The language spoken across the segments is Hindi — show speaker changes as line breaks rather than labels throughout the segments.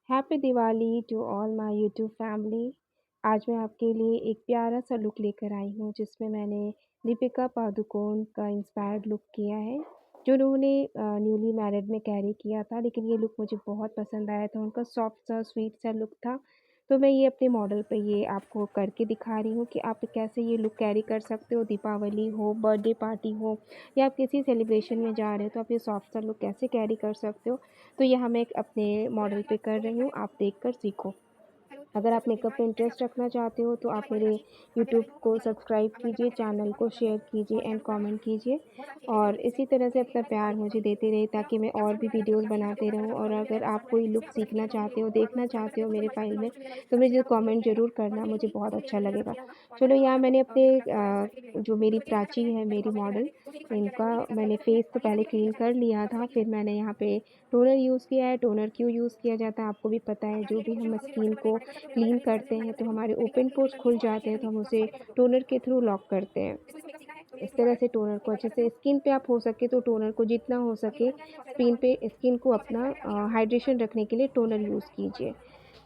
Happy Diwali to all my YouTube family. आज मैं आपके लिए एक प्यारा सा लुक लेकर आई हूँ जिसमें मैंने दीपिका पादुकोण का इंस्पायर्ड लुक किया है जो उन्होंने न्यूली मैरिड में कैरी किया था। लेकिन ये लुक मुझे बहुत पसंद आया था, उनका सॉफ्ट सा स्वीट सा लुक था। तो मैं ये अपने मॉडल पे ये आपको करके दिखा रही हूँ कि आप कैसे ये लुक कैरी कर सकते हो। दीपावली हो, बर्थडे पार्टी हो या आप किसी सेलिब्रेशन में जा रहे हो तो आप ये सॉफ्ट सा लुक कैसे कैरी कर सकते हो। तो यहाँ मैं एक अपने मॉडल पे कर रही हूँ, आप देखकर सीखो। अगर आप मेकअप में इंटरेस्ट रखना चाहते हो तो आप मेरे यूट्यूब को सब्सक्राइब कीजिए, चैनल को शेयर कीजिए एंड कमेंट कीजिए और इसी तरह से अपना प्यार मुझे देते रहिए ताकि मैं और भी वीडियोस बनाते रहूं। और अगर आप कोई लुक सीखना चाहते हो, देखना चाहते हो मेरे फाइल में, तो मुझे कमेंट ज़रूर करना, मुझे बहुत अच्छा लगेगा। चलो यहाँ मैंने अपने जो मेरी प्राची है, मेरी मॉडल, इनका मैंने फेस तो पहले क्लीन कर लिया था। फिर मैंने यहाँ पे टोनर यूज़ किया है। टोनर क्यों यूज़ किया जाता है आपको भी पता है। जो भी हम स्किन को क्लीन करते हैं तो हमारे ओपन पोर्स खुल जाते हैं तो हम उसे टोनर के थ्रू लॉक करते हैं। इस तरह से टोनर को अच्छे से स्किन पे आप हो सके तो टोनर को जितना हो सके स्किन को अपना हाइड्रेशन रखने के लिए टोनर यूज़ कीजिए।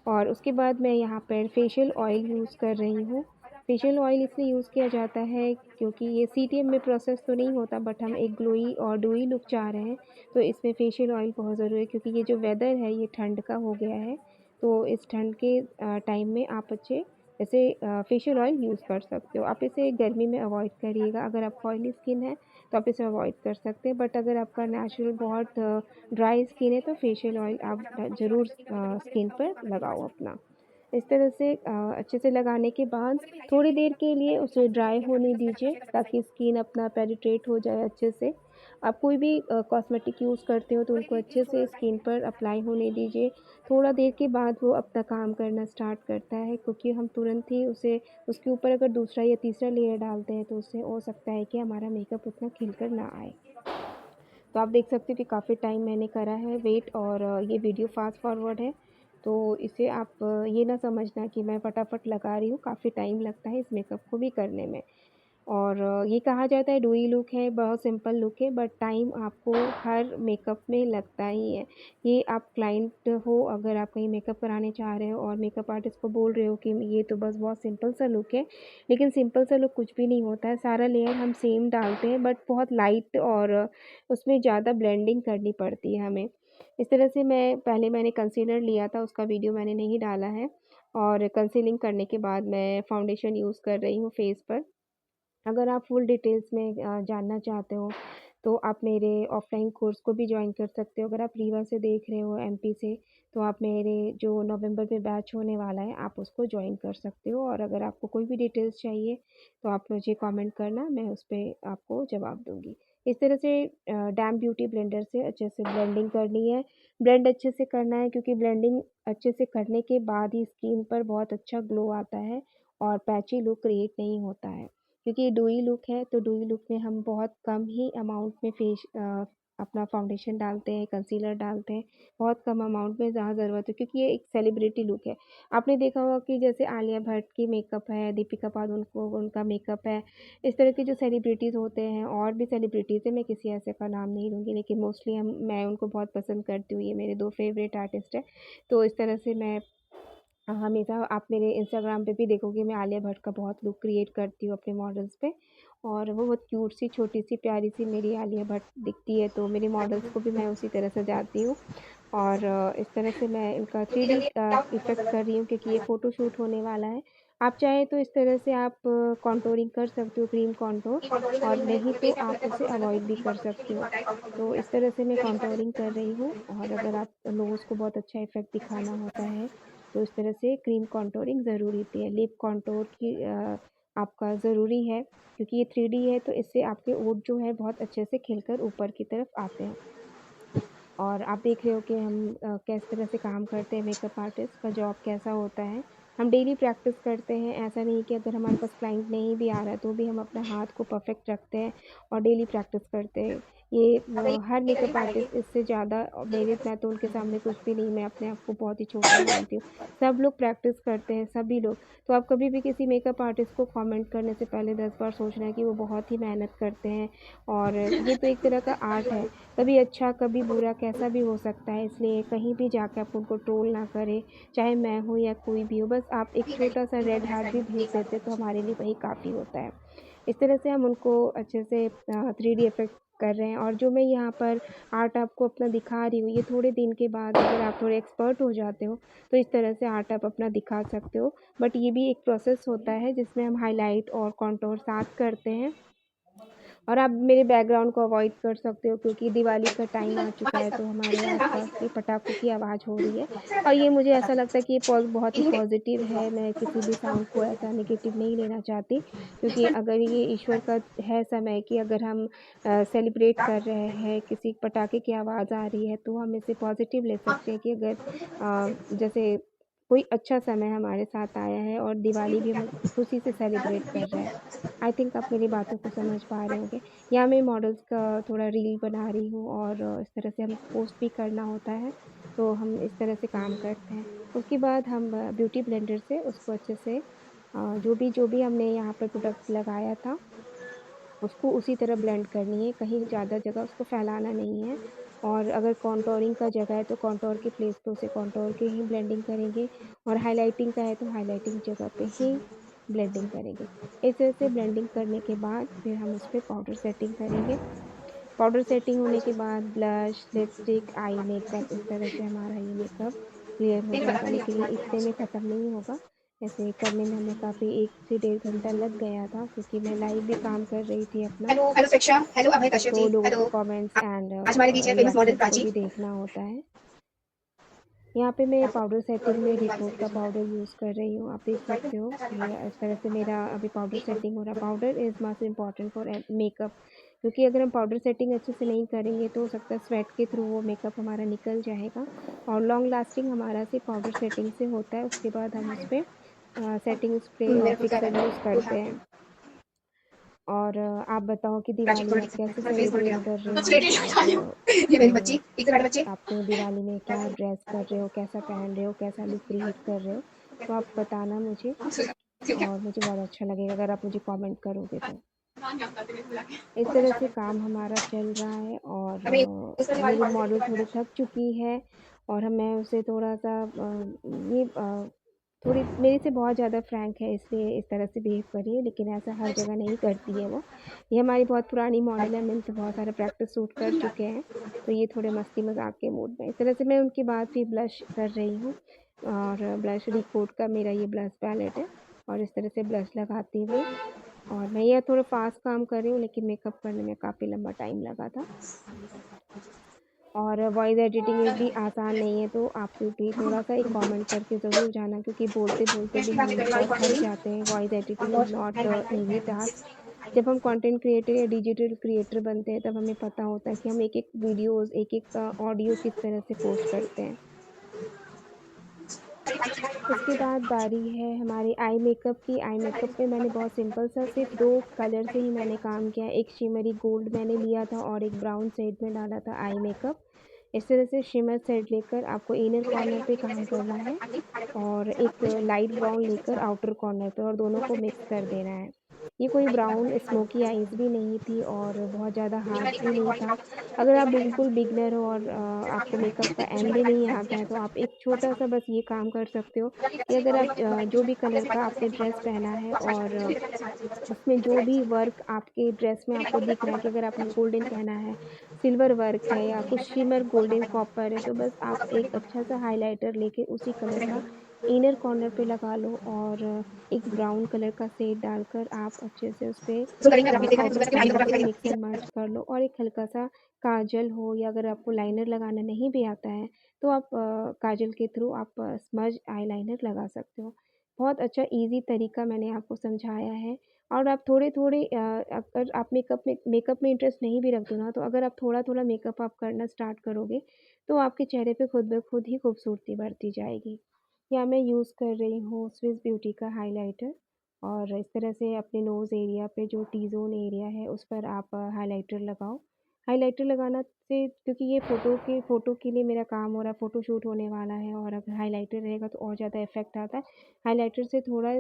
और उसके बाद मैं यहाँ पर फेशियल ऑयल यूज़ कर रही हूँ। फेशियल ऑयल इसलिए यूज़ किया जाता है क्योंकि ये सीटीएम में प्रोसेस तो नहीं होता, बट हम एक ग्लोई और डोई लुक चाह रहे हैं तो इसमें फेशियल ऑयल बहुत ज़रूरी है। क्योंकि ये जो वेदर है ये ठंड का हो गया है, तो इस ठंड के टाइम में आप अच्छे ऐसे फेशियल ऑयल यूज़ कर सकते हो। आप इसे गर्मी में अवॉइड करिएगा। अगर आपका ऑयली स्किन है तो आप इसे अवॉइड कर सकते हैं, बट अगर आपका नेचुरल बहुत ड्राई स्किन है तो फेशियल ऑयल आप ज़रूर स्किन पर लगाओ अपना। इस तरह से अच्छे से लगाने के बाद थोड़ी देर के लिए उसे ड्राई होने दीजिए ताकि स्किन अपना पेनिट्रेट हो जाए अच्छे से। आप कोई भी कॉस्मेटिक यूज़ करते हो तो उनको अच्छे से स्किन पर अप्लाई होने दीजिए। थोड़ा देर के बाद वो अपना काम करना स्टार्ट करता है, क्योंकि हम तुरंत ही उसे उसके ऊपर अगर दूसरा या तीसरा लेयर डालते हैं तो उससे हो सकता है कि हमारा मेकअप उतना खिलकर ना आए। तो आप देख सकते हो कि काफ़ी टाइम मैंने करा है वेट, और ये वीडियो फास्ट फॉरवर्ड है तो इसे आप ये ना समझना कि मैं फटाफट लगा रही हूँ, काफ़ी टाइम लगता है इस मेकअप को भी करने में। और ये कहा जाता है डूई लुक है, बहुत सिंपल लुक है, बट टाइम आपको हर मेकअप में लगता ही है। ये आप क्लाइंट हो, अगर आप कहीं मेकअप कराने चाह रहे हो और मेकअप आर्टिस्ट को बोल रहे हो कि ये तो बस बहुत सिंपल सा लुक है, लेकिन सिंपल सा लुक कुछ भी नहीं होता है। सारा लेयर हम सेम डालते हैं बट बहुत लाइट और उसमें ज़्यादा ब्लेंडिंग करनी पड़ती है हमें। इस तरह से मैंने कंसीलर लिया था, उसका वीडियो मैंने नहीं डाला है। और कंसीलिंग करने के बाद मैं फाउंडेशन यूज़ कर रही हूँ फेस पर। अगर आप फुल डिटेल्स में जानना चाहते हो तो आप मेरे ऑफ़लाइन कोर्स को भी जॉइन कर सकते हो। अगर आप रीवा से देख रहे हो, एमपी से, तो आप मेरे जो नवंबर में बैच होने वाला है आप उसको जॉइन कर सकते हो। और अगर आपको कोई भी डिटेल्स चाहिए तो आप मुझे कमेंट करना, मैं उस पे आपको जवाब दूँगी। इस तरह से डैम ब्यूटी ब्लेंडर से अच्छे से ब्लेंडिंग करनी है। ब्लेंड अच्छे से करना है क्योंकि ब्लेंडिंग अच्छे से करने के बाद ही स्किन पर बहुत अच्छा ग्लो आता है और पैची लुक क्रिएट नहीं होता है। क्योंकि ये डूई लुक है तो डूई लुक में हम बहुत कम ही अमाउंट में अपना फाउंडेशन डालते हैं, कंसीलर डालते हैं, बहुत कम अमाउंट में ज़्यादा ज़रूरत है क्योंकि ये एक सेलिब्रिटी लुक है। आपने देखा होगा कि जैसे आलिया भट्ट की मेकअप है, दीपिका पादुकोण उनका मेकअप है, इस तरह के जो सेलिब्रिटीज़ होते हैं, और भी सेलिब्रिटीज़ हैं, मैं किसी ऐसे का नाम नहीं लूँगी, लेकिन मोस्टली मैं उनको बहुत पसंद करती हूँ, ये मेरे 2 फेवरेट आर्टिस्ट हैं। तो इस तरह से मैं हमेशा आप मेरे इंस्टाग्राम पे भी देखोगे मैं आलिया भट्ट का बहुत लुक क्रिएट करती हूँ अपने मॉडल्स पे, और वो बहुत क्यूट सी, छोटी सी, प्यारी सी मेरी आलिया भट्ट दिखती है, तो मेरे मॉडल्स को भी मैं उसी तरह सजाती हूँ। और इस तरह से मैं इनका 3D इफ़ेक्ट कर रही हूँ क्योंकि ये फ़ोटोशूट होने वाला है। आप चाहें तो इस तरह से आप कॉन्टूरिंग कर सकते हो, क्रीम कॉन्टूर, और नहीं तो आप उसे अवॉइड भी कर सकते हो। तो इस तरह से मैं कॉन्टूरिंग कर रही हूँ। और अगर आप नोज़ को बहुत अच्छा इफ़ेक्ट दिखाना होता है तो इस तरह से क्रीम कॉन्टूरिंग ज़रूरी होती है। लिप कॉन्टूर की आपका ज़रूरी है क्योंकि ये 3D है तो इससे आपके ओंठ जो है बहुत अच्छे से खिलकर ऊपर की तरफ आते हैं। और आप देख रहे हो कि हम किस तरह से काम करते हैं, मेकअप आर्टिस्ट का जॉब कैसा होता है। हम डेली प्रैक्टिस करते हैं, ऐसा नहीं कि अगर हमारे पास क्लाइंट नहीं भी आ रहा है तो भी हम अपना हाथ को परफेक्ट रखते हैं और डेली प्रैक्टिस करते हैं। ये हर मेकअप आर्टिस्ट इससे ज़्यादा मेरे मैं तो उनके सामने कुछ भी नहीं, मैं अपने आप को बहुत ही छोटा मानती हूँ। सब लोग प्रैक्टिस करते हैं, सभी लोग। तो आप कभी भी किसी मेकअप आर्टिस्ट को कमेंट करने से पहले 10 बार सोचना है कि वो बहुत ही मेहनत करते हैं और ये तो एक तरह का आर्ट है। कभी अच्छा, कभी बुरा, कैसा भी हो सकता है, इसलिए कहीं भी जाके आप उनको ट्रोल ना करें, चाहे मैं हूँ या कोई भी हो। बस आप एक छोटा-सा रेड हार्ट भी भेज देते तो हमारे लिए वही काफ़ी होता है। इस तरह से हम उनको अच्छे से 3D इफ़ेक्ट कर रहे हैं और जो मैं यहाँ पर आर्ट आपको अपना दिखा रही हूँ, ये थोड़े दिन के बाद अगर आप थोड़े एक्सपर्ट हो जाते हो, तो इस तरह से आर्ट आप अपना दिखा सकते हो। बट ये भी एक प्रोसेस होता है जिसमें हम हाइलाइट और कॉन्टूर साथ करते हैं। और आप मेरे बैकग्राउंड को अवॉइड कर सकते हो क्योंकि दिवाली का टाइम आ चुका है, तो हमारे आस-पास ये पटाखों की आवाज़ हो रही है और ये मुझे ऐसा लगता है कि ये बहुत ही पॉज़िटिव है, मैं किसी भी साउंड को ऐसा नेगेटिव नहीं लेना चाहती क्योंकि अगर ये ईश्वर का है समय कि अगर हम सेलिब्रेट कर रहे हैं, किसी पटाखे की आवाज़ आ रही है, तो हम इसे पॉज़िटिव ले सकते हैं कि अगर जैसे कोई अच्छा समय हमारे साथ आया है और दिवाली भी हम खुशी से सेलिब्रेट कर रहे हैं। आई थिंक आप मेरी बातों को समझ पा रहे होंगे। यहाँ मैं मॉडल्स का थोड़ा रील बना रही हूँ और इस तरह से हमको पोस्ट भी करना होता है, तो हम इस तरह से काम करते हैं। उसके बाद हम ब्यूटी ब्लेंडर से उसको अच्छे से जो भी हमने यहाँ पर प्रोडक्ट लगाया था, उसको उसी तरह ब्लेंड करनी है, कहीं ज़्यादा जगह उसको फैलाना नहीं है और अगर कॉन्टूरिंग का जगह है, तो कॉन्टूर की प्लेस पे उसे कॉन्टूर की ही ब्लेंडिंग करेंगे और हाइलाइटिंग का है, तो हाइलाइटिंग जगह पे ही ब्लेंडिंग करेंगे। इस तरह से ब्लेंडिंग करने के बाद फिर हम उसपे पाउडर सेटिंग करेंगे। पाउडर सेटिंग होने के बाद ब्लश, लिपस्टिक, आई मेकअप इस तरह से हमारा ये मेकअप क्लियर हो जाएगा, लेकिन ये इतने में ख़त्म नहीं होगा। ऐसे करने में हमें काफ़ी 1 से डेढ़ घंटा लग गया था क्योंकि मैं लाइव भी काम कर रही थी अपना,
हेलो हेलो शिक्षा, हेलो अभय कश्यप
तो
जी,
लोगों के
हेलो।
कमेंट्स एंड
आज हमारे बीच है फेमस मॉडल
रिएक्शंस को
प्राची।
भी देखना होता है। यहाँ पे मैं पाउडर सेटिंग में रिपोर्ट का पाउडर यूज़ कर रही हूँ। आप देख सकते हो कि इस तरह से मेरा अभी पाउडर सेटिंग हो रहा है। Powder is must important for makeup क्योंकि अगर हम पाउडर सेटिंग अच्छे से नहीं करेंगे तो हो सकता है स्वेट के थ्रू वो मेकअप हमारा निकल जाएगा और लॉन्ग लास्टिंग हमारा सिर्फ पाउडर सेटिंग से होता है। उसके बाद हम उसपे सेटिंग स्प्रे और
मेरे को क्या
फिक्सर
करना है
यूज़
टू
करते
हैव
हैं। और आप बताओ कि
प्राची
दिवाली
थोड़ा
आप
देख सकते हैं,
कैसे
थोड़ा फेस बोल के
सेलिब्रेट कर रहे
आओ,
हो?
स्ट्रेट शॉट आ रही
और
हूँ। ये मेरी बच्ची,
अ
एक से बड़ा बच्चे।
आप दिवाली में क्या ड्रेस कर रहे हो, कैसा पहन रहे हो, कैसा लुक क्रिएट कर रहे हो? तो आप बताना मुझे
ठीक है।
और मुझे बहुत अच्छा लगेगा अगर आप मुझे कमेंट करोगे तो।
नाम क्या बताते हैं बुला के।
इस तरह से काम हमारा चल रहा है और
अबे उसका जो हमारी
मेरी
कॉन्सेप्ट के
मॉडल
बाद
थोड़ी
मैच।
थक चुकी है और मैं उसे थोड़ा-सा ये थोड़ी मेरे से बहुत ज़्यादा फ्रैंक है इसलिए इस तरह से बिहेव कर रही है, लेकिन ऐसा हर जगह नहीं करती है वो। ये हमारी बहुत पुरानी मॉडल है, हम इनसे बहुत सारे प्रैक्टिस शूट कर चुके हैं, तो ये थोड़े मस्ती-मज़ाक के मूड में। इस तरह से मैं उनके बाद फिर ब्लश कर रही हूँ और ब्लश रिकोड का मेरा ये ब्लश पैलेट है और इस तरह से ब्लश लगाते हुए और मैं ये थोड़ा फ़ास्ट काम कर रही हूँ लेकिन मेकअप करने में काफ़ी लंबा टाइम लगा था। और वॉइस एडिटिंग भी आसान नहीं है, तो आप भी थोड़ा-सा एक कमेंट करके ज़रूर जाना क्योंकि बोलते-बोलते भी
नेक्स्ट बात
हम
है
बहुत थक
कॉन्टेंट
जाते हैं। वॉइस एडिटिंग इज़
और
not
and
easy task.
Highlight.
जब हम कंटेंट क्रिएटर या डिजिटल क्रिएटर बनते हैं, तब हमें पता होता है कि हम एक-एक वीडियोज़, एक-एक ऑडियो किस तरह से पोस्ट करते हैं। उसके बाद बारी है हमारे आई मेकअप की। आई मेकअप में मैंने बहुत सिंपल सा सिर्फ़ 2 कलर से ही मैंने काम किया है। एक शिमरी गोल्ड मैंने लिया था और एक ब्राउन शेड में डाला था आई मेकअप। इस तरह से शिमर शेड लेकर आपको इनर कॉर्नर पे काम करना है और एक लाइट ब्राउन लेकर आउटर कॉर्नर पे और दोनों को मिक्स कर देना है। ये कोई ब्राउन स्मोकी आइज़ भी नहीं थी और बहुत ज़्यादा हार्श भी नहीं था। अगर आप बिल्कुल बिगिनर हो और आपको मेकअप का एम भी नहीं आता है, तो आप एक छोटा-सा बस ये काम कर सकते हो कि अगर आप जो भी कलर का आपने ड्रेस पहना है और उसमें जो भी वर्क आपके ड्रेस में आपको दिख रहा है कि अगर आपने गोल्डन पहना है, सिल्वर वर्क है या कुछ शिमर गोल्डन कॉपर है, तो बस आप एक अच्छा-सा हाइलाइटर लेके उसी कलर का इनर कॉर्नर पे लगा लो और एक ब्राउन कलर का शेड डालकर आप अच्छे से उसपे
उसको करेंगे अगर आपने देखा है तो
आउटर
उसका भाई को
कॉर्नर पे
दिखाई
मिक्स एंड मर्ज कर लो और एक हल्का-सा काजल हो या अगर आपको लाइनर लगाना नहीं भी आता है, तो आप काजल के थ्रू आप स्मज आईलाइनर लगा सकते हो। बहुत अच्छा ईज़ी तरीका मैंने आपको समझाया है और आप थोड़े-थोड़े अगर आप मेकअप में इंटरेस्ट नहीं भी रखते हो ना, तो अगर आप थोड़ा-थोड़ा मेकअप आप करना स्टार्ट करोगे, तो आपके चेहरे पे खुद ब खुद ही खूबसूरती बढ़ती जाएगी। यहाँ मैं यूज़ कर रही हूँ स्विस ब्यूटी का हाइलाइटर और इस तरह से अपने नोज़ एरिया पे जो टी ज़ोन एरिया है, उस पर आप हाइलाइटर लगाओ। हाइलाइटर लगाना से क्योंकि ये फ़ोटो के लिए मेरा काम हो रहा है, फ़ोटो शूट होने वाला है और अगर हाइलाइटर रहेगा तो और ज़्यादा इफ़ेक्ट आता है। हाइलाइटर से थोड़ा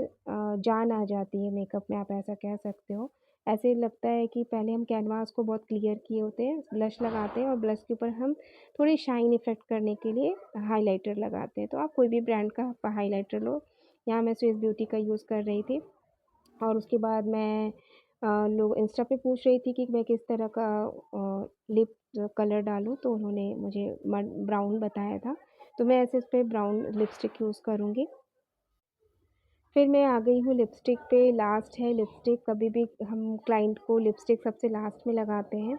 जान आ जाती है मेकअप में, आप ऐसा कह सकते हो। ऐसे लगता है कि पहले हम कैनवास को बहुत क्लियर किए होते हैं, ब्लश लगाते हैं और ब्लश के ऊपर हम थोड़ी शाइन इफ़ेक्ट करने के लिए हाइलाइटर लगाते हैं। तो आप कोई भी ब्रांड का हाइलाइटर लो। यहाँ मैं स्विस ब्यूटी का यूज़ कर रही थी। और उसके बाद मैं लोग इंस्टा पे पूछ रही थी कि मैं किस तरह का लिप कलर डालूँ, तो उन्होंने मुझे ब्राउन बताया था। तो मैं ऐसे इस पे ब्राउन लिपस्टिक यूज़ करूँगी। फिर मैं आ गई हूँ लिपस्टिक पे। लास्ट है लिपस्टिक, कभी भी हम क्लाइंट को लिपस्टिक सबसे लास्ट में लगाते हैं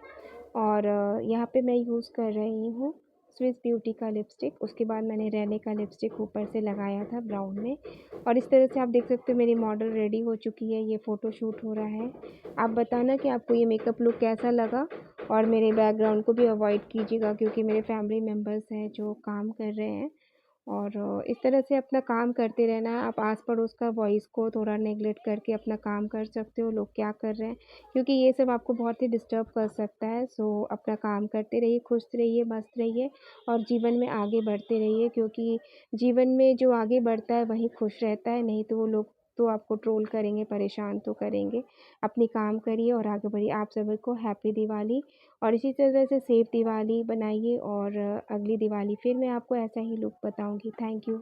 और यहाँ पे मैं यूज़ कर रही हूँ स्विस ब्यूटी का लिपस्टिक। उसके बाद मैंने रेने का लिपस्टिक ऊपर से लगाया था ब्राउन में और इस तरह से आप देख सकते हो मेरी मॉडल रेडी हो चुकी है। ये फ़ोटो शूट हो रहा है। आप बताना कि आपको ये मेकअप लुक कैसा लगा और मेरे बैकग्राउंड को भी अवॉइड कीजिएगा क्योंकि मेरे फैमिली मेम्बर्स हैं जो काम कर रहे हैं। और इस तरह से अपना काम करते रहना है। आप आस-पड़ोस का वॉइस को थोड़ा नेगलेक्ट करके अपना काम कर सकते हो, लोग क्या कर रहे हैं, क्योंकि ये सब आपको बहुत ही डिस्टर्ब कर सकता है। सो अपना काम करते रहिए, खुश रहिए, मस्त रहिए और जीवन में आगे बढ़ते रहिए क्योंकि जीवन में जो आगे बढ़ता है वही खुश रहता है, नहीं तो वो लोग तो आपको ट्रोल करेंगे, परेशान तो करेंगे। अपनी काम करिए और आगे बढ़िए। आप सभी को हैप्पी दिवाली और इसी तरह से सेफ दिवाली बनाइए और अगली दिवाली फिर मैं आपको ऐसा ही लुक बताऊँगी। Thank you.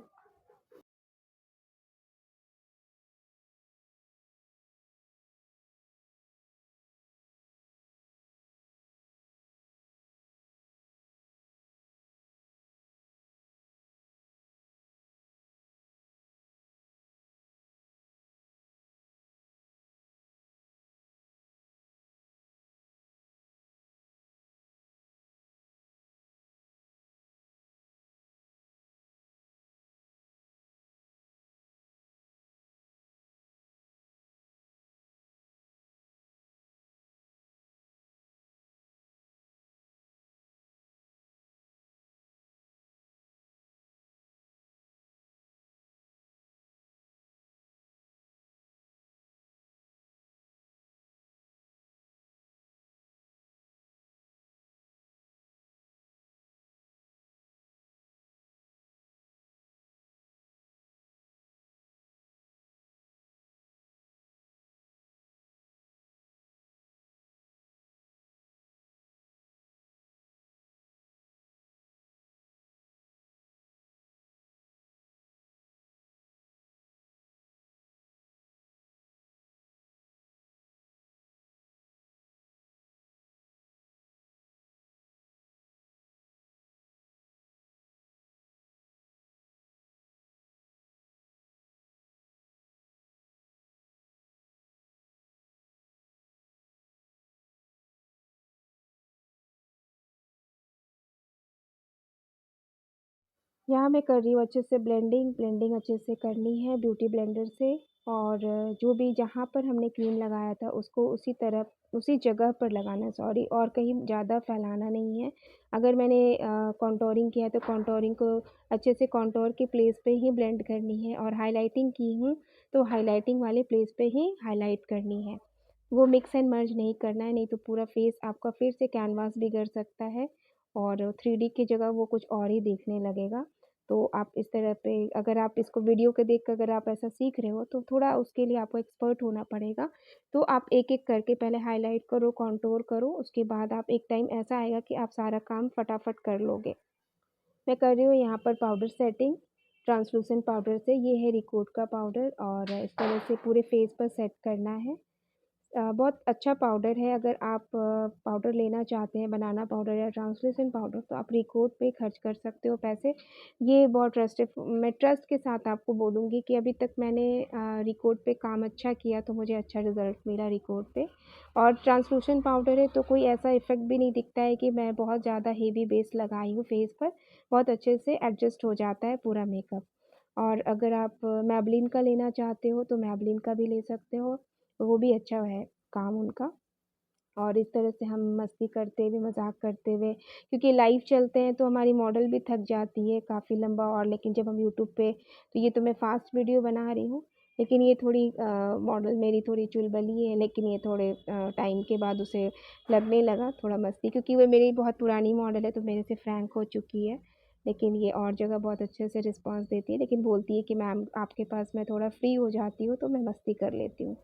यहाँ मैं कर रही हूँ अच्छे से ब्लेंडिंग अच्छे से करनी है ब्यूटी ब्लेंडर से और जो भी जहाँ पर हमने क्रीम लगाया था उसको उसी जगह पर लगाना है, सॉरी, और कहीं ज़्यादा फैलाना नहीं है। अगर मैंने कॉन्टोरिंग किया है तो कॉन्टोरिंग को अच्छे से कॉन्टोर के प्लेस पे ही ब्लेंड करनी है और हाइलाइटिंग की हूँ तो हाइलाइटिंग वाले प्लेस पे ही हाइलाइट करनी है। वो मिक्स एंड मर्ज नहीं करना है, नहीं तो पूरा फेस आपका फिर से कैनवास बिगड़ सकता है और 3D की जगह वो कुछ और ही दिखने लगेगा। तो आप इस तरह पे अगर आप इसको वीडियो को देख कर अगर आप ऐसा सीख रहे हो तो थोड़ा उसके लिए आपको एक्सपर्ट होना पड़ेगा। तो आप एक-एक करके पहले हाइलाइट करो, कॉन्टूर करो, उसके बाद आप एक टाइम ऐसा आएगा कि आप सारा काम फटाफट कर लोगे। मैं कर रही हूँ यहाँ पर पाउडर सेटिंग ट्रांसलूसेंट पाउडर से। ये है रिकोड का पाउडर और इस तरह से पूरे फेस पर सेट करना है। बहुत अच्छा पाउडर है। अगर आप पाउडर लेना चाहते हैं, बनाना पाउडर या ट्रांसलूसेंट पाउडर, तो आप रिकोड पे खर्च कर सकते हो पैसे। ये बहुत ट्रस्टेड मैं ट्रस्ट के साथ आपको बोलूँगी कि अभी तक मैंने रिकोड पे काम अच्छा किया, तो मुझे अच्छा रिज़ल्ट मिला रिकोड पे। और ट्रांसलूसेंट पाउडर है, तो कोई ऐसा इफ़ेक्ट भी नहीं दिखता है कि मैं बहुत ज़्यादा हेवी बेस लगाई हूँ फेस पर। बहुत अच्छे से एडजस्ट हो जाता है पूरा मेकअप। और अगर आप मैबलिन का लेना चाहते हो, तो मैबलिन का भी ले सकते हो। वो भी अच्छा है काम उनका। और इस तरह से हम मस्ती करते हुए, मज़ाक करते हुए क्योंकि लाइव चलते हैं तो हमारी मॉडल भी थक जाती है काफ़ी लंबा और लेकिन जब हम यूट्यूब पे तो ये तो मैं फ़ास्ट वीडियो बना रही हूँ, लेकिन ये थोड़ी मॉडल मेरी थोड़ी चुलबुली है, लेकिन ये थोड़े टाइम के बाद उसे लगने लगा थोड़ा मस्ती, क्योंकि वो मेरी बहुत पुरानी मॉडल है, तो मेरे से फ्रैंक हो चुकी है। लेकिन ये और जगह बहुत अच्छे से रिस्पॉन्स देती है, लेकिन बोलती है कि मैम आपके पास मैं थोड़ा फ्री हो जाती हूँ, तो मैं मस्ती कर लेती हूँ।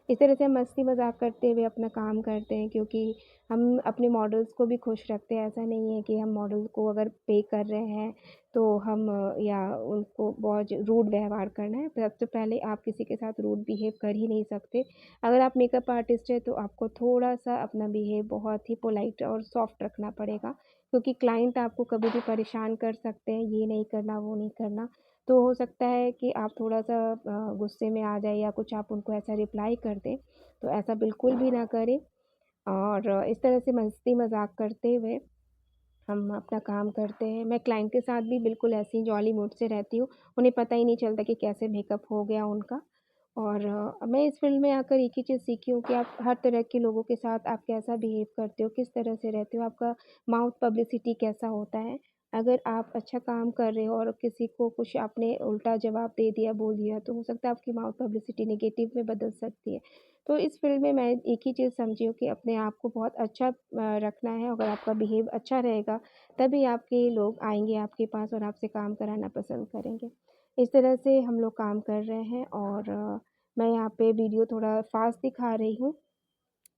इस तरह से हम मस्ती-मज़ाक करते हुए अपना काम करते हैं, क्योंकि हम अपने मॉडल्स को भी खुश रखते हैं। ऐसा नहीं है कि हम मॉडल को अगर पे कर रहे हैं, तो हम या उनको बहुत रूड व्यवहार करना है। सबसे पहले आप किसी के साथ रूड बिहेव कर ही नहीं सकते। अगर आप मेकअप आर्टिस्ट हैं, तो आपको थोड़ा-सा अपना बिहेव बहुत ही पोलाइट और सॉफ्ट रखना पड़ेगा, क्योंकि क्लाइंट आपको कभी भी परेशान कर सकते हैं, ये नहीं करना, वो नहीं करना। तो हो सकता है कि आप थोड़ा-सा गुस्से में आ जाएँ या कुछ आप उनको ऐसा रिप्लाई कर दें, तो ऐसा बिल्कुल भी ना करें। और इस तरह से मस्ती-मज़ाक करते हुए हम अपना काम करते हैं। मैं क्लाइंट के साथ भी बिल्कुल ऐसे ही जॉली मूड से रहती हूँ। उन्हें पता ही नहीं चलता कि कैसे मेकअप हो गया उनका। और मैं इस फ़ील्ड में आकर एक ही चीज़ सीखी हूँ कि आप हर तरह के लोगों के साथ आप कैसा बिहेव करते हो, किस तरह से रहते हो, आपका माउथ पब्लिसिटी कैसा होता है। अगर आप अच्छा काम कर रहे हो और किसी को कुछ आपने उल्टा जवाब दे दिया, बोल दिया, तो हो सकता है आपकी माउथ पब्लिसिटी नेगेटिव में बदल सकती है। तो इस फ़ील्ड में मैं एक ही चीज़ समझी हूँ कि अपने आप को बहुत अच्छा रखना है। अगर आपका बिहेव अच्छा रहेगा, तभी आपके लोग आएँगे आपके पास और आपसे काम कराना पसंद करेंगे। इस तरह से हम लोग काम कर रहे हैं। और मैं यहाँ पे वीडियो थोड़ा फ़ास्ट दिखा रही हूँ,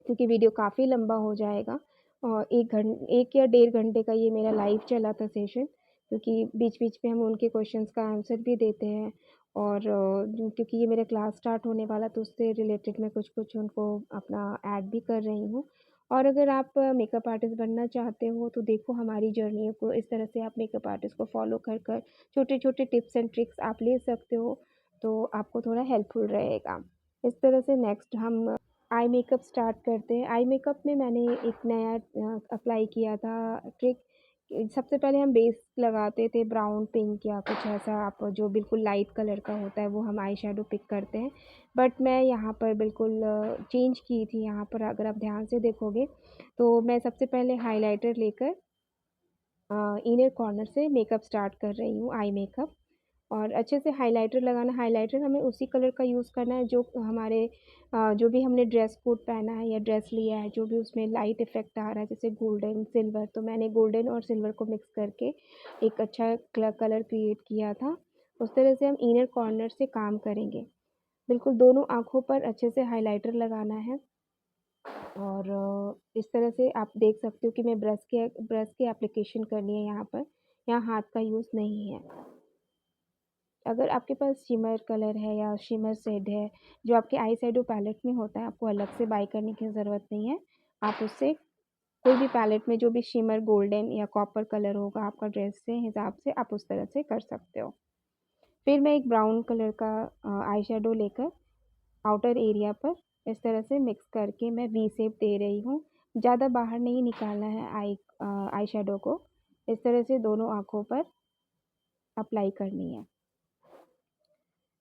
क्योंकि वीडियो काफ़ी लंबा हो जाएगा। और 1 या डेढ़ घंटे का ये मेरा लाइव चला था सेशन, क्योंकि बीच-बीच में हम उनके क्वेश्चंस का आंसर भी देते हैं। और क्योंकि ये मेरा क्लास स्टार्ट होने वाला, तो उससे रिलेटेड मैं कुछ-कुछ उनको अपना ऐड भी कर रही हूँ। और अगर आप मेकअप आर्टिस्ट बनना चाहते हो, तो देखो हमारी जर्नी को इस तरह से आप मेकअप आर्टिस्ट को फ़ॉलो कर छोटे-छोटे टिप्स एंड ट्रिक्स आप ले सकते हो, तो आपको थोड़ा हेल्पफुल रहेगा। इस तरह से नेक्स्ट हम आई मेकअप स्टार्ट करते हैं। आई मेकअप में मैंने एक नया अप्लाई किया था ट्रिक। सबसे पहले हम बेस लगाते थे ब्राउन, पिंक या कुछ ऐसा, आप जो बिल्कुल लाइट कलर का होता है वो हम आई शैडो पिक करते हैं। बट मैं यहाँ पर बिल्कुल चेंज की थी। यहाँ पर अगर आप ध्यान से देखोगे, तो मैं सबसे पहले हाइलाइटर लेकर इनर कॉर्नर से मेकअप स्टार्ट कर रही हूँ, आई मेकअप। और अच्छे से हाइलाइटर लगाना, हाइलाइटर हमें उसी कलर का यूज़ करना है जो हमारे जो भी हमने ड्रेस कोड पहना है या ड्रेस लिया है, जो भी उसमें लाइट इफ़ेक्ट आ रहा है, जैसे गोल्डन, सिल्वर, तो मैंने गोल्डन और सिल्वर को मिक्स करके एक अच्छा कलर क्रिएट किया था। उस तरह से हम इनर कॉर्नर से काम करेंगे। बिल्कुल दोनों आँखों पर अच्छे से हाइलाइटर लगाना है। और इस तरह से आप देख सकते हो कि मैं ब्रश की एप्लीकेशन करनी है यहाँ पर, यहाँ हाथ का यूज़ नहीं है। अगर आपके पास शिमर कलर है या शिमर शेड है, जो आपके आई शैडो पैलेट में होता है, आपको अलग से बाय करने की ज़रूरत नहीं है। आप उससे कोई भी पैलेट में जो भी शिमर गोल्डन या कॉपर कलर होगा आपका ड्रेस के हिसाब से, आप उस तरह से कर सकते हो। फिर मैं एक ब्राउन कलर का आई शैडो लेकर आउटर एरिया पर इस तरह से मिक्स करके मैं वी शेप दे रही हूँ। ज़्यादा बाहर नहीं निकालना है आई शैडो को। इस तरह से दोनों आँखों पर अप्लाई करनी है।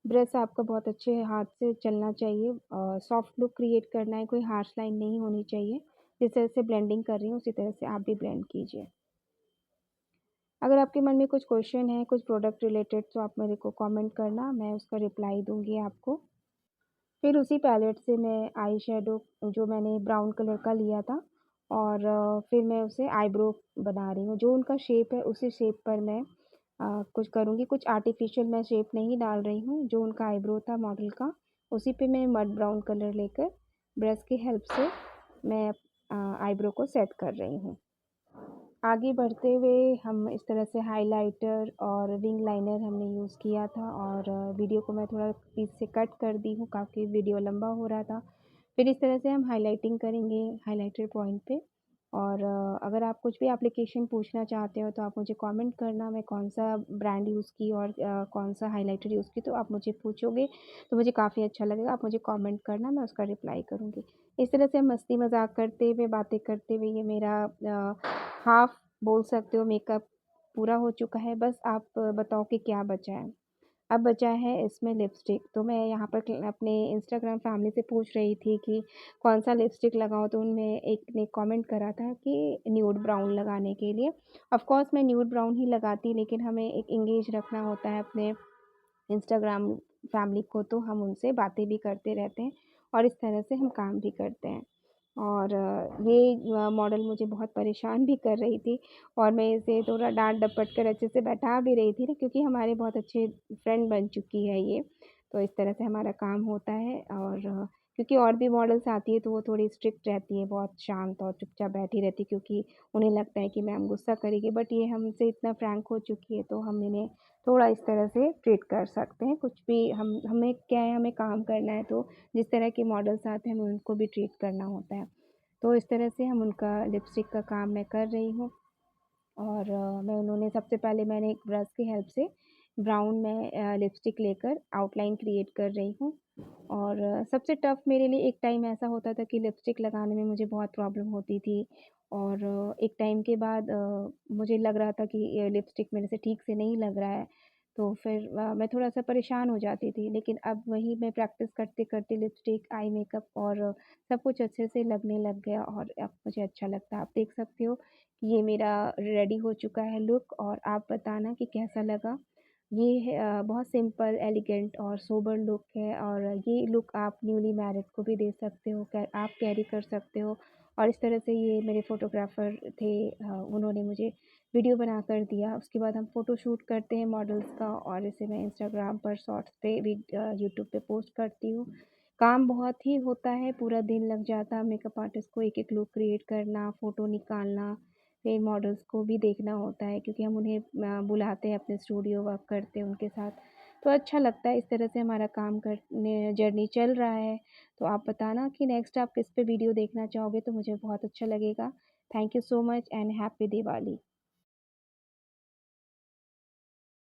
ब्रश आपका बहुत अच्छे हाथ से चलना चाहिए। सॉफ्ट लुक क्रिएट करना है, कोई हार्श लाइन नहीं होनी चाहिए। जिस तरह से ब्लेंडिंग कर रही हूँ, उसी तरह से आप भी ब्लेंड कीजिए। अगर आपके मन में कुछ क्वेश्चन है, कुछ प्रोडक्ट रिलेटेड, तो आप मेरे को कमेंट करना, मैं उसका रिप्लाई दूँगी आपको। फिर उसी पैलेट से मैं आई शैडो जो मैंने ब्राउन कलर का लिया था, और फिर मैं उसे आईब्रो बना रही हूँ। जो उनका शेप है, उसी शेप पर मैं कुछ करूँगी। कुछ आर्टिफ़िशियल मैं शेप नहीं डाल रही हूँ। जो उनका आईब्रो था मॉडल का, उसी पे मैं मड ब्राउन कलर लेकर ब्रश की हेल्प से मैं आईब्रो को सेट कर रही हूँ। आगे बढ़ते हुए हम इस तरह से हाइलाइटर और विंग लाइनर हमने यूज़ किया था। और वीडियो को मैं थोड़ा बीच से कट कर दी हूँ, काफ़ी वीडियो लंबा हो रहा था। फिर इस तरह से हम हाइलाइटिंग करेंगे हाइलाइटर पॉइंट पे। और अगर आप कुछ भी एप्लीकेशन पूछना चाहते हो, तो आप मुझे कमेंट करना, मैं कौन-सा ब्रांड यूज़ की और कौन-सा हाइलाइटर यूज़ की, तो आप मुझे पूछोगे, तो मुझे काफ़ी अच्छा लगेगा। आप मुझे कमेंट करना, मैं उसका रिप्लाई करूँगी। इस तरह से हम मस्ती-मज़ाक करते हुए, बातें करते हुए, ये मेरा हाफ़ बोल सकते हो मेकअप पूरा हो चुका है। बस आप बताओ कि क्या बचा है? अब बचा है इसमें लिपस्टिक। तो मैं यहाँ पर अपने इंस्टाग्राम फैमिली से पूछ रही थी कि कौन-सा लिपस्टिक लगाऊँ, तो उनमें एक ने कमेंट करा था कि न्यूड ब्राउन लगाने के लिए। ऑफ़ कोर्स मैं न्यूड ब्राउन ही लगाती, लेकिन हमें एक एंगेज रखना होता है अपने इंस्टाग्राम फैमिली को तो हम उनसे बातें भी करते रहते हैं और इस तरह से हम काम भी करते हैं। और ये मॉडल मुझे बहुत परेशान भी कर रही थी और मैं इसे थोड़ा डाँट-डपट कर अच्छे से बैठा भी रही थी ना क्योंकि हमारे बहुत अच्छे फ्रेंड बन चुकी है ये। तो इस तरह से हमारा काम होता है और क्योंकि और भी मॉडल्स आती है तो वो थोड़ी स्ट्रिक्ट रहती है, बहुत शांत और चुपचाप बैठी रहती है क्योंकि उन्हें लगता है कि मैम गुस्सा करेगी बट ये हमसे इतना फ्रैंक हो चुकी है तो हम इन्हें थोड़ा इस तरह से ट्रीट कर सकते हैं। कुछ भी हम हमें क्या है हमें काम करना है तो जिस तरह के मॉडल्स आते हैं हमें उनको भी ट्रीट करना होता है। तो इस तरह से हम उनका लिपस्टिक का काम मैं कर रही हूँ और मैं उन्होंने सबसे पहले मैंने एक ब्रश की हेल्प से ब्राउन में लिपस्टिक लेकर आउटलाइन क्रिएट कर रही हूँ और सबसे टफ़ मेरे लिए एक टाइम ऐसा होता था कि लिपस्टिक लगाने में मुझे बहुत प्रॉब्लम होती थी और एक टाइम के बाद मुझे लग रहा था कि ये लिपस्टिक मेरे से ठीक से नहीं लग रहा है, तो फिर मैं थोड़ा-सा परेशान हो जाती थी। लेकिन अब वही मैं प्रैक्टिस करते-करते लिपस्टिक, आई मेकअप और सब कुछ अच्छे से लगने लग गया और अब मुझे अच्छा लगता है। आप देख सकते हो कि ये मेरा रेडी हो चुका है लुक और आप बताना कि कैसा लगा? ये है बहुत सिंपल, एलिगेंट और सोबर लुक है और ये लुक आप न्यूली मैरिड को भी दे सकते हो, कै आप कैरी कर सकते हो और इस तरह से ये मेरे फ़ोटोग्राफ़र थे उन्होंने मुझे वीडियो बनाकर दिया। उसके बाद हम फ़ोटो शूट करते हैं मॉडल्स का और इसे मैं इंस्टाग्राम पर शॉर्ट्स पे भी यूट्यूब पे पोस्ट करती हूँ। काम बहुत ही होता है, पूरा दिन लग जाता है मेकअप आर्टिस्ट को एक-एक लुक क्रिएट करना, फ़ोटो निकालना, फिर मॉडल्स को भी देखना होता है क्योंकि हम उन्हें बुलाते हैं अपने स्टूडियो वर्क करते हैं उनके साथ। तो अच्छा लगता है इस तरह से हमारा काम करने जर्नी चल रहा है। तो आप बताना कि नेक्स्ट आप किस पे वीडियो देखना चाहोगे तो मुझे बहुत अच्छा लगेगा। Thank you so much and happy Diwali.